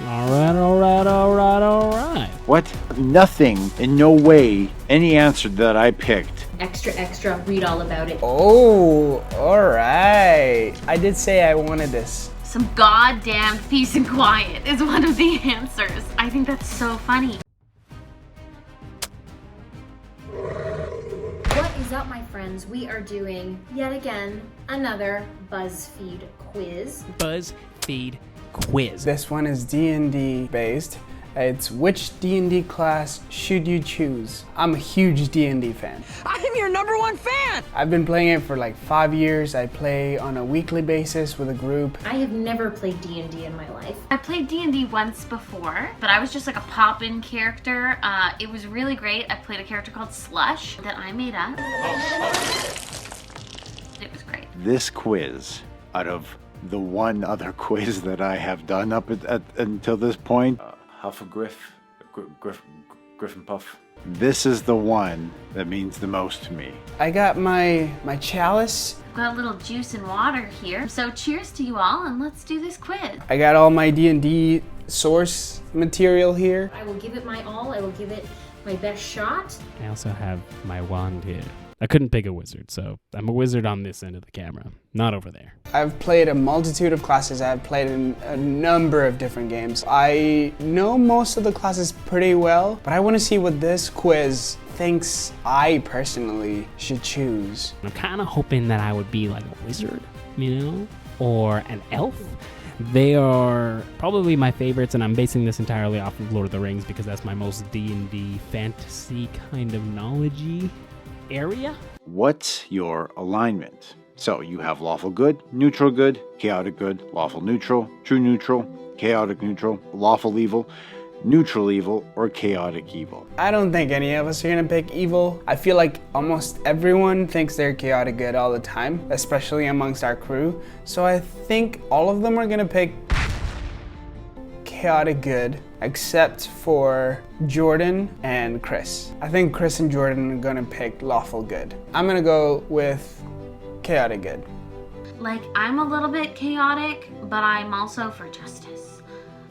Alright. What? Nothing, in no way, any answer that I picked. Extra, read all about it. Oh, alright. I did say I wanted this. Some goddamn peace and quiet is one of the answers. I think that's so funny. What is up, my friends? We are doing, yet again, another BuzzFeed quiz. BuzzFeed quiz. This one is D&D based. It's which D&D class should you choose? I'm a huge D&D fan. I am your #1 fan! I've been playing it for like 5 years. I play on a weekly basis with a group. I have never played D&D in my life. I played D&D once before, but I was just like a pop-in character. It was really great. I played a character called Slush that I made up. It was great. This quiz, out of the one other quiz that I have done up until this point, Griffin Puff. This is the one that means the most to me. I got my chalice. Got a little juice and water here. So cheers to you all, and let's do this quiz. I got all my D&D source material here. I will give it my all. I will give it my best shot. I also have my wand here. I couldn't pick a wizard, so I'm a wizard on this end of the camera, not over there. I've played a multitude of classes. I've played in a number of different games. I know most of the classes pretty well, but I want to see what this quiz thinks I personally should choose. I'm kind of hoping that I would be like a wizard, or an elf. They are probably my favorites, and I'm basing this entirely off of Lord of the Rings because that's my most D&D fantasy kind of knowledge-y area. What's your alignment? So you have lawful good, neutral good, chaotic good, lawful neutral, true neutral, chaotic neutral, lawful evil, neutral evil, or chaotic evil. I don't think any of us are gonna pick evil. I feel like almost everyone thinks they're chaotic good all the time, especially amongst our crew. So I think all of them are gonna pick chaotic good, except for Jordan and Chris. I think Chris and Jordan are gonna pick lawful good. I'm gonna go with chaotic good. Like, I'm a little bit chaotic, but I'm also for justice.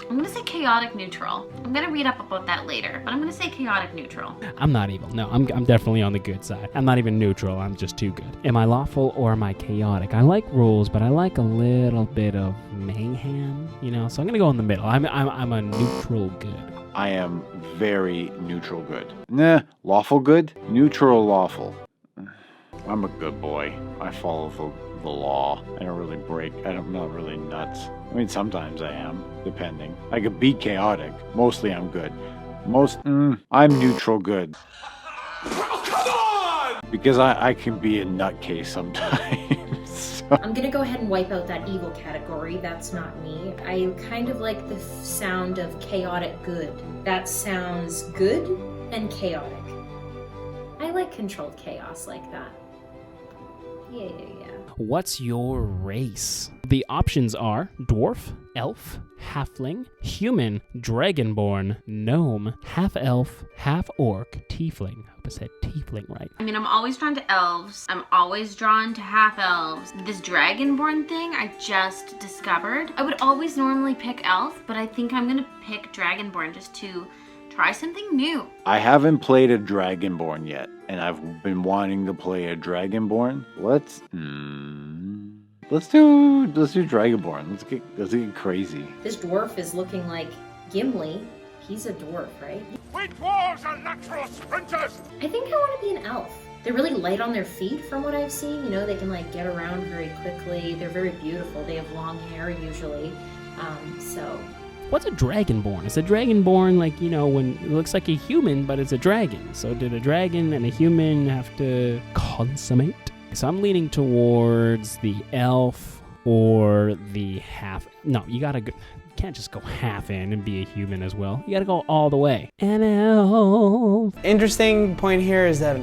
I'm gonna say chaotic neutral. I'm gonna read up about that later, but I'm gonna say chaotic neutral. I'm not evil. No, I'm definitely on the good side. I'm not even neutral. I'm just too good. Am I lawful or am I chaotic? I like rules, but I like a little bit of mayhem, So I'm gonna go in the middle. I'm a neutral good. I am very neutral good. Nah, lawful good, neutral lawful. I'm a good boy. I follow the law. I don't really break. I'm not really nuts. I mean, sometimes I am, depending. I could be chaotic. Mostly I'm good. I'm neutral good. Oh, come on! Because I can be a nutcase sometimes. I'm gonna go ahead and wipe out that evil category. That's not me. I kind of like the sound of chaotic good. That sounds good and chaotic. I like controlled chaos like that. Yeah. What's your race? The options are dwarf, elf, halfling, human, dragonborn, gnome, half-elf, half-orc, tiefling. I hope I said tiefling right. I mean, I'm always drawn to elves. I'm always drawn to half-elves. This dragonborn thing I just discovered. I would always normally pick elf, but I think I'm gonna pick dragonborn just to try something new. I haven't played a Dragonborn yet, and I've been wanting to play a Dragonborn. Let's do Dragonborn. Let's get crazy. This dwarf is looking like Gimli. He's a dwarf, right? We dwarves are natural sprinters! I think I want to be an elf. They're really light on their feet from what I've seen. They can get around very quickly. They're very beautiful. They have long hair usually. What's a dragonborn? It's a dragonborn, when it looks like a human, but it's a dragon. So did a dragon and a human have to consummate? So I'm leaning towards the elf or the half. No, you can't just go half in and be a human as well. You gotta go all the way. An elf. Interesting point here is that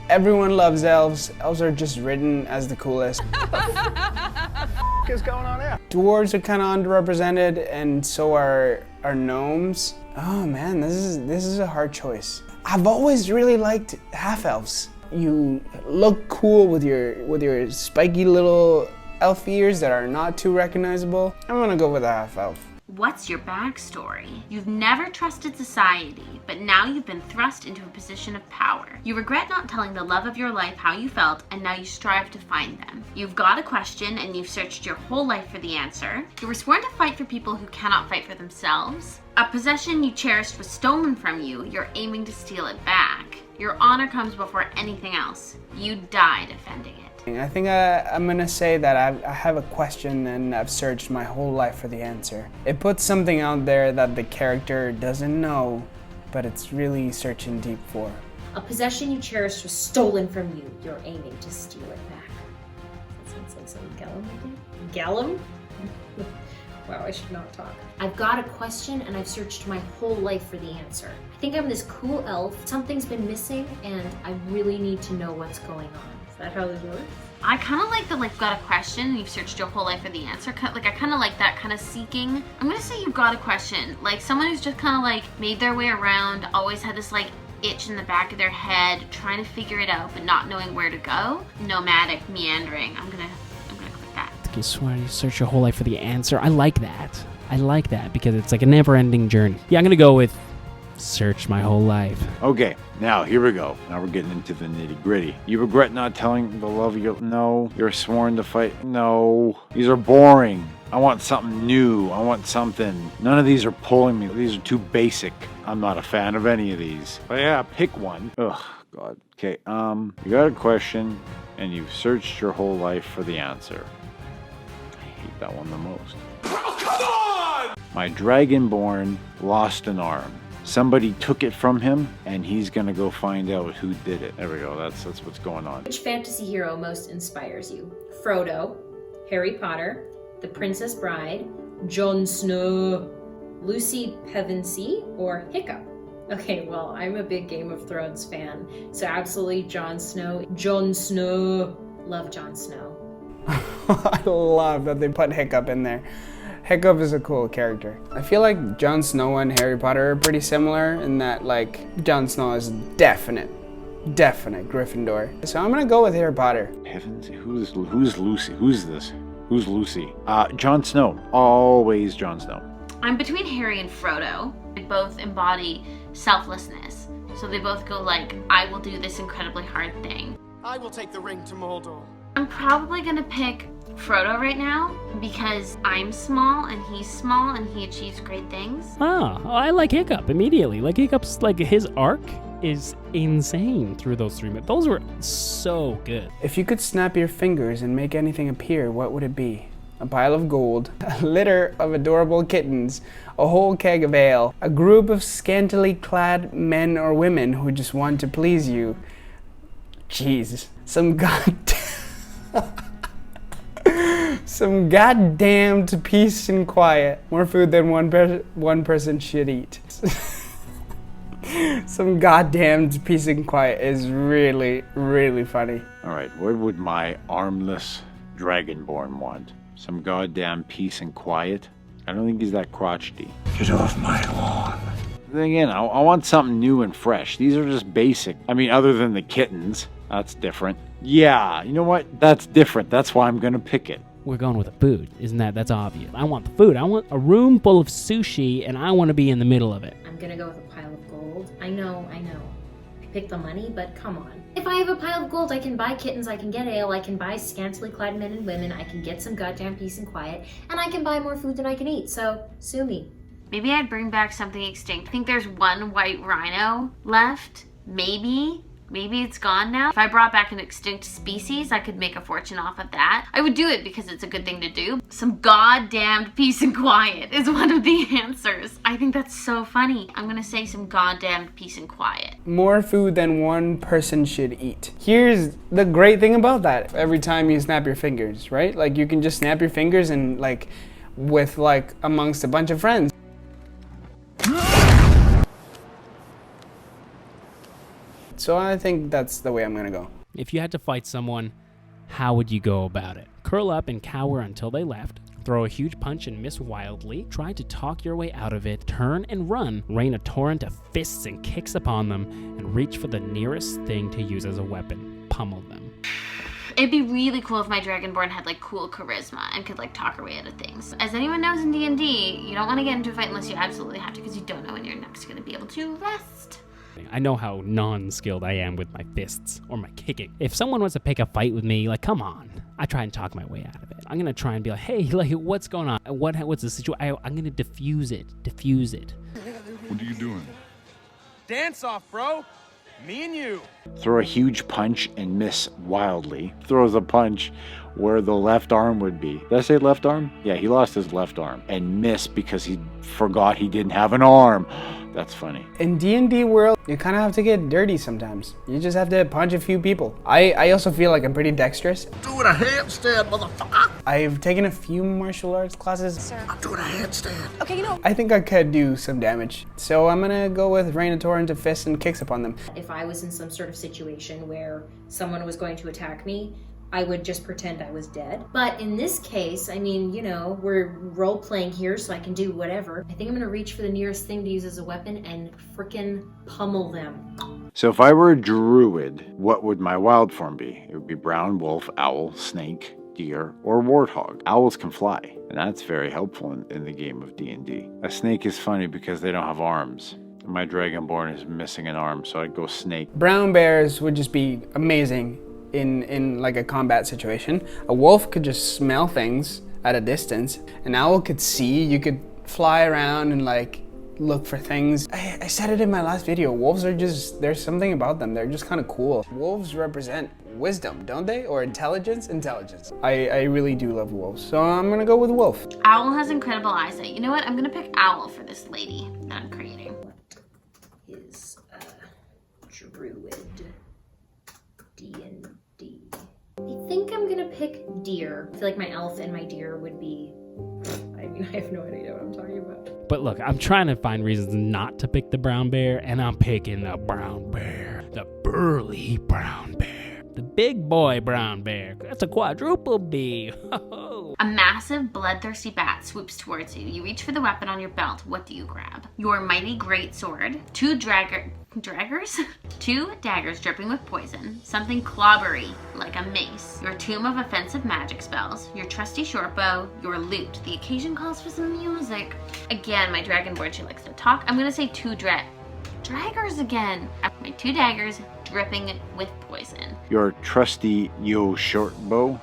everyone loves elves. Elves are just written as the coolest. What is going on there? Dwarves are kind of underrepresented, and so are gnomes. Oh man, this is a hard choice. I've always really liked half elves. You look cool with your spiky little elf ears that are not too recognizable. I'm gonna go with a half elf. What's your backstory? You've never trusted society, but now you've been thrust into a position of power. You regret not telling the love of your life how you felt, and now you strive to find them. You've got a question, and you've searched your whole life for the answer. You were sworn to fight for people who cannot fight for themselves. A possession you cherished was stolen from you. You're aiming to steal it back. Your honor comes before anything else. You die defending it. I think I'm gonna say that I have a question and I've searched my whole life for the answer. It puts something out there that the character doesn't know, but it's really searching deep for. A possession you cherished was stolen from you. You're aiming to steal it back. That sounds like some Gallum again. Gallum? Wow, I should not talk. I've got a question and I've searched my whole life for the answer. I think I'm this cool elf. Something's been missing and I really need to know what's going on. Is that how this works? I kind of like the got a question and you've searched your whole life for the answer. I kind of like that kind of seeking. I'm gonna say you've got a question. Like someone who's just kind of made their way around, always had this itch in the back of their head, trying to figure it out but not knowing where to go. Nomadic, meandering. I'm gonna click that. You swear you search your whole life for the answer. I like that. I like that because it's like a never-ending journey. Yeah, I'm gonna go with search my whole life. Okay, now here we go. Now we're getting into the nitty-gritty. You regret not telling the love of your... No. You're sworn to fight... No. These are boring. I want something new. I want something... None of these are pulling me. These are too basic. I'm not a fan of any of these. But yeah, pick one. Ugh, God. Okay, you got a question, and you've searched your whole life for the answer. I hate that one the most. Oh, come on! My Dragonborn lost an arm. Somebody took it from him, and he's gonna go find out who did it. There we go. That's what's going on. Which fantasy hero most inspires you? Frodo, Harry Potter, The Princess Bride, Jon Snow, Lucy Pevensey, or Hiccup? Okay, well, I'm a big Game of Thrones fan, so absolutely Jon Snow. Jon Snow. Love Jon Snow. I love that they put Hiccup in there. Hiccup is a cool character. I feel like Jon Snow and Harry Potter are pretty similar in that Jon Snow is definite Gryffindor. So I'm gonna go with Harry Potter. Heavens, who's Lucy? Who's this? Who's Lucy? Jon Snow. Always Jon Snow. I'm between Harry and Frodo. They both embody selflessness. So they both go I will do this incredibly hard thing. I will take the ring to Mordor. I'm probably gonna pick Frodo right now because I'm small and he's small and he achieves great things. I like Hiccup immediately. Hiccup's his arc is insane through those 3 minutes. Those were so good. If you could snap your fingers and make anything appear, what would it be? A pile of gold, a litter of adorable kittens, a whole keg of ale, a group of scantily clad men or women who just want to please you. Jeez, some goddamned peace and quiet. More food than one person should eat. Some goddamned peace and quiet is really, really funny. All right, what would my armless Dragonborn want? Some goddamn peace and quiet? I don't think he's that crotchety. Get off my lawn. Then again, I want something new and fresh. These are just basic. I mean, other than the kittens. That's different. Yeah, you know what? That's different. That's why I'm gonna pick it. We're going with the food. That's obvious? I want the food. I want a room full of sushi, and I want to be in the middle of it. I'm gonna go with a pile of gold. I know. Pick the money, but come on. If I have a pile of gold, I can buy kittens, I can get ale, I can buy scantily clad men and women, I can get some goddamn peace and quiet, and I can buy more food than I can eat, so sue me. Maybe I'd bring back something extinct. I think there's one white rhino left. Maybe it's gone now. If I brought back an extinct species, I could make a fortune off of that. I would do it because it's a good thing to do. Some goddamned peace and quiet is one of the answers. I think that's so funny. I'm gonna say some goddamned peace and quiet. More food than one person should eat. Here's the great thing about that. Every time you snap your fingers, right? You can just snap your fingers and with amongst a bunch of friends. So I think that's the way I'm gonna go. If you had to fight someone, how would you go about it? Curl up and cower until they left, throw a huge punch and miss wildly, try to talk your way out of it, turn and run, rain a torrent of fists and kicks upon them, and reach for the nearest thing to use as a weapon. Pummel them. It'd be really cool if my Dragonborn had like cool charisma and could like talk her way out of things. As anyone knows in D&D, you don't want to get into a fight unless you absolutely have to, because you don't know when you're next going to be able to rest. I know how non-skilled I am with my fists or my kicking. If someone wants to pick a fight with me, like, come on. I try and talk my way out of it. I'm gonna try and be like, hey, like, what's going on? What's the situation? I'm gonna diffuse it. What are you doing? Dance off, bro. Me and you. Throw a huge punch and miss wildly. Throws a punch where the left arm would be. Did I say left arm? Yeah, he lost his left arm and missed because he forgot he didn't have an arm. That's funny. In D&D world, you kind of have to get dirty sometimes. You just have to punch a few people. I also feel like I'm pretty dexterous. Doing a handstand, motherfucker. I've taken a few martial arts classes. Sir. I'm doing a handstand. Okay, I think I could do some damage. So I'm gonna go with Rain of Torrent of Fists and Kicks upon them. If I was in some sort of situation where someone was going to attack me, I would just pretend I was dead. But in this case, I mean, you know, we're role-playing here, so I can do whatever. I think I'm gonna reach for the nearest thing to use as a weapon and frickin' pummel them. So if I were a druid, what would my wild form be? It would be brown, wolf, owl, snake, deer, or warthog. Owls can fly, and that's very helpful in the game of D&D. A snake is funny because they don't have arms. My Dragonborn is missing an arm, so I'd go snake. Brown bears would just be amazing in like a combat situation. A wolf could just smell things at a distance. An owl could see. You could fly around and like look for things. I said it in my last video. Wolves are just, there's something about them. They're just kind of cool. Wolves represent wisdom, don't they? Or intelligence? Intelligence. I really do love wolves. So I'm gonna go with wolf. Owl has incredible eyesight. You know what? I'm gonna pick owl for this lady that I'm creating. Is druid D&D. I think I'm gonna pick deer. I feel like my elf and my deer would be, I mean, I have no idea what I'm talking about. But look, I'm trying to find reasons not to pick the brown bear, and I'm picking the brown bear. The burly brown bear. The big boy brown bear. That's a quadruple B. A massive, bloodthirsty bat swoops towards you. You reach for the weapon on your belt. What do you grab? Your mighty great sword, two daggers dripping with poison, something clobbery like a mace, your tome of offensive magic spells, your trusty short bow, your lute. The occasion calls for some music. Again, my Dragonborn, she likes to talk. I'm gonna say two daggers again. My two daggers dripping with poison. Your trusty short bow.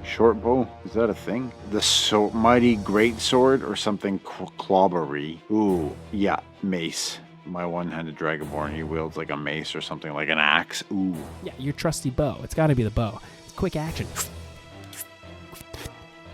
Short bow? Is that a thing? The mighty great sword or something clobbery? Ooh, yeah, mace. My one-handed Dragonborn, he wields like a mace or something, like an axe. Ooh. Yeah, your trusty bow. It's gotta be the bow. It's quick action.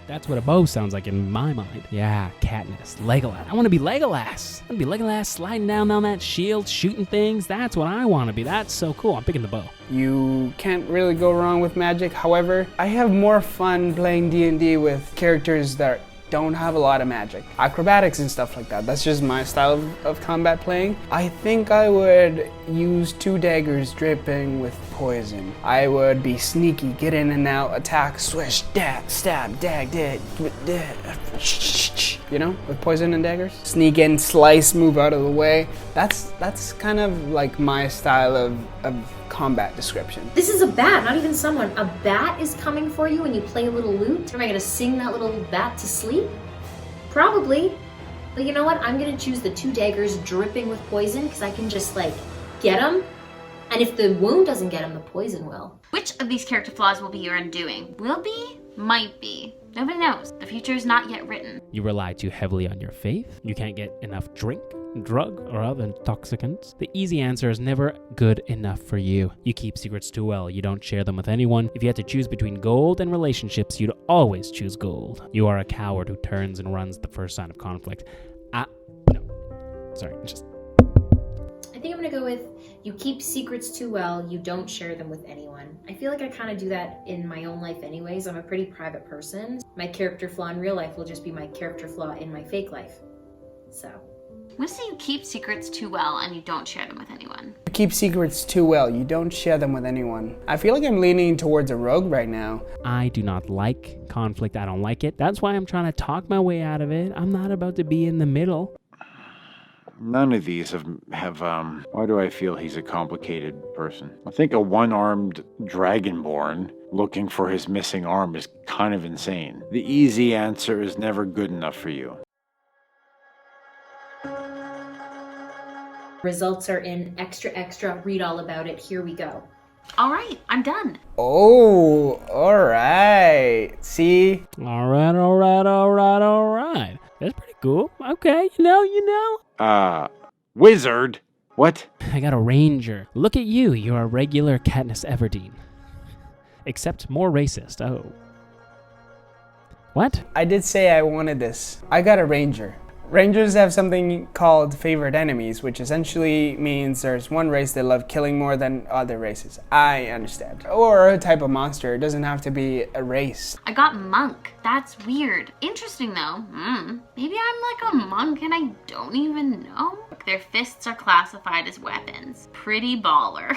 That's what a bow sounds like in my mind. Yeah, Katniss, Legolas. I want to be Legolas. I want to be Legolas sliding down that shield, shooting things. That's what I want to be. That's so cool. I'm picking the bow. You can't really go wrong with magic. However, I have more fun playing D&D with characters that don't have a lot of magic. Acrobatics and stuff like that. That's just my style of combat playing. I think I would use two daggers dripping with poison. I would be sneaky, get in and out, attack, swish, dab, stab, dag, dead, you know, with poison and daggers. Sneak in, slice, move out of the way. That's kind of like my style of combat description. This is a bat, not even someone. A bat is coming for you and you play a little lute? Am I gonna sing that little bat to sleep? Probably. But you know what? I'm gonna choose the two daggers dripping with poison because I can just like get them. And if the wound doesn't get him, the poison will. Which of these character flaws will be your undoing? Will be? Might be. Nobody knows. The future is not yet written. You rely too heavily on your faith. You can't get enough drink, drug, or other intoxicants. The easy answer is never good enough for you. You keep secrets too well. You don't share them with anyone. If you had to choose between gold and relationships, you'd always choose gold. You are a coward who turns and runs the first sign of conflict. No. Sorry, just... I think I'm gonna go with you keep secrets too well, you don't share them with anyone. I feel like I kind of do that in my own life anyways. I'm a pretty private person. My character flaw in real life will just be my character flaw in my fake life. So. I'm gonna say you keep secrets too well and you don't share them with anyone. You keep secrets too well, you don't share them with anyone. I feel like I'm leaning towards a rogue right now. I do not like conflict. I don't like it. That's why I'm trying to talk my way out of it. I'm not about to be in the middle. None of these have why do I feel he's a complicated person? I think a one-armed Dragonborn looking for his missing arm is kind of insane. The easy answer is never good enough for you. Results are in extra, read all about it. Here we go. All right, I'm done. Oh, all right. See? All right. That's pretty cool. Okay, you know. Wizard? What? I got a ranger. Look at you. You're a regular Katniss Everdeen. Except more racist. Oh. What? I did say I wanted this. I got a ranger. Rangers have something called favorite enemies, which essentially means there's one race they love killing more than other races. I understand. Or a type of monster. It doesn't have to be a race. I got monk. That's weird. Interesting though. Maybe I'm like a monk and I don't even know. Their fists are classified as weapons. Pretty baller.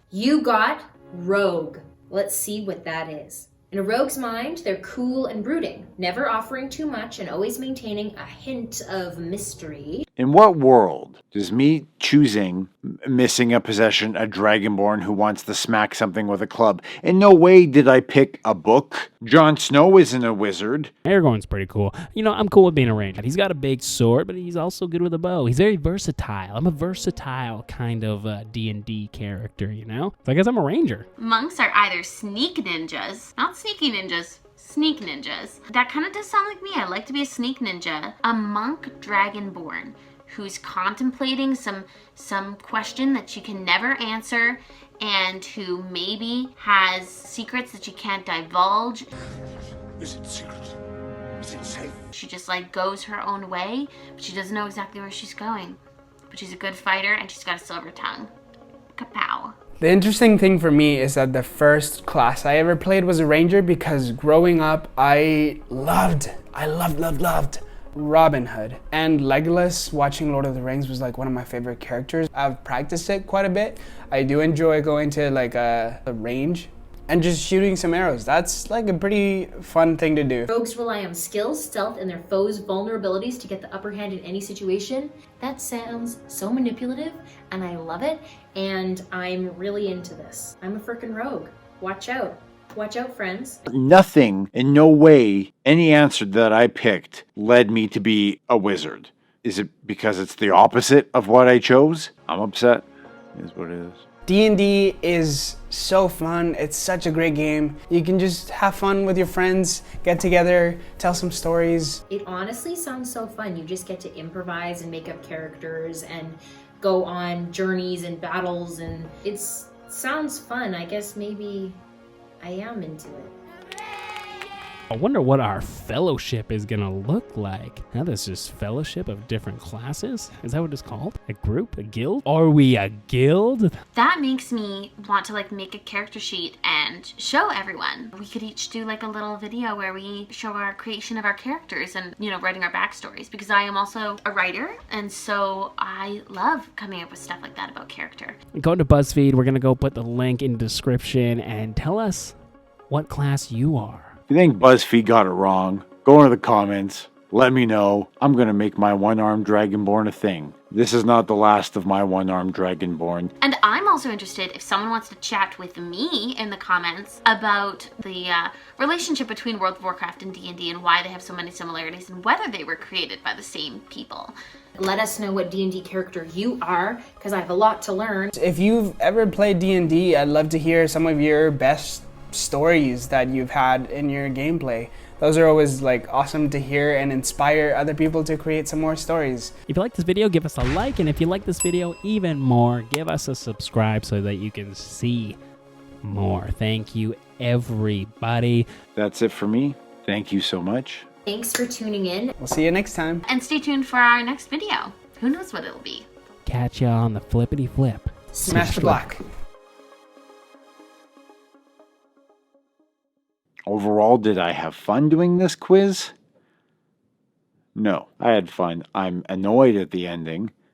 You got rogue. Let's see what that is. In a rogue's mind, they're cool and brooding, never offering too much and always maintaining a hint of mystery. In what world does me choosing missing a possession a Dragonborn who wants to smack something with a club? In no way did I pick a book. Jon Snow isn't a wizard. Aragorn's pretty cool. You know, I'm cool with being a ranger. He's got a big sword, but he's also good with a bow. He's very versatile. I'm a versatile kind of D&D character, you know? So I guess I'm a ranger. Monks are either sneak ninjas, not sneaky ninjas, sneak ninjas. That kind of does sound like me. I like to be a sneak ninja. A monk Dragonborn who's contemplating some question that she can never answer and who maybe has secrets that she can't divulge. Is it secret? Is it safe? She just like goes her own way, but she doesn't know exactly where she's going. But she's a good fighter and she's got a silver tongue. Kapow. The interesting thing for me is that the first class I ever played was a ranger because growing up I loved Robin Hood. And Legolas, watching Lord of the Rings, was like one of my favorite characters. I've practiced it quite a bit. I do enjoy going to like a range and just shooting some arrows. That's like a pretty fun thing to do. Rogues rely on skills, stealth, and their foes' vulnerabilities to get the upper hand in any situation. That sounds so manipulative, and I love it, and I'm really into this. I'm a frickin' rogue. Watch out. Watch out, friends. Nothing, in no way, any answer that I picked led me to be a wizard. Is it because it's the opposite of what I chose? I'm upset. It is what it is. D&D is so fun. It's such a great game. You can just have fun with your friends, get together, tell some stories. It honestly sounds so fun. You just get to improvise and make up characters and go on journeys and battles, and it sounds fun. I guess maybe I am into it. I wonder what our fellowship is gonna look like. Now this is fellowship of different classes? Is that what it's called? A group? A guild? Are we a guild? That makes me want to like make a character sheet and show everyone. We could each do like a little video where we show our creation of our characters and, you know, writing our backstories, because I am also a writer, and so I love coming up with stuff like that about character. Go to BuzzFeed. We're gonna go put the link in the description and tell us what class you are. If you think BuzzFeed got it wrong, go into the comments, let me know. I'm going to make my one-armed Dragonborn a thing. This is not the last of my one-armed Dragonborn. And I'm also interested if someone wants to chat with me in the comments about the relationship between World of Warcraft and D&D and why they have so many similarities and whether they were created by the same people. Let us know what D&D character you are, because I have a lot to learn. If you've ever played D&D, I'd love to hear some of your best stories that you've had in your gameplay. Those are always like awesome to hear and inspire other people to create some more stories. If you like this video, give us a like, and if you like this video even more, give us a subscribe so that you can see more. Thank you, everybody. That's it for me. Thank you so much. Thanks for tuning in. We'll see you next time. And stay tuned for our next video. Who knows what it'll be? Catch ya on the flippity flip. Smash the block. Overall, did I have fun doing this quiz? No, I had fun. I'm annoyed at the ending.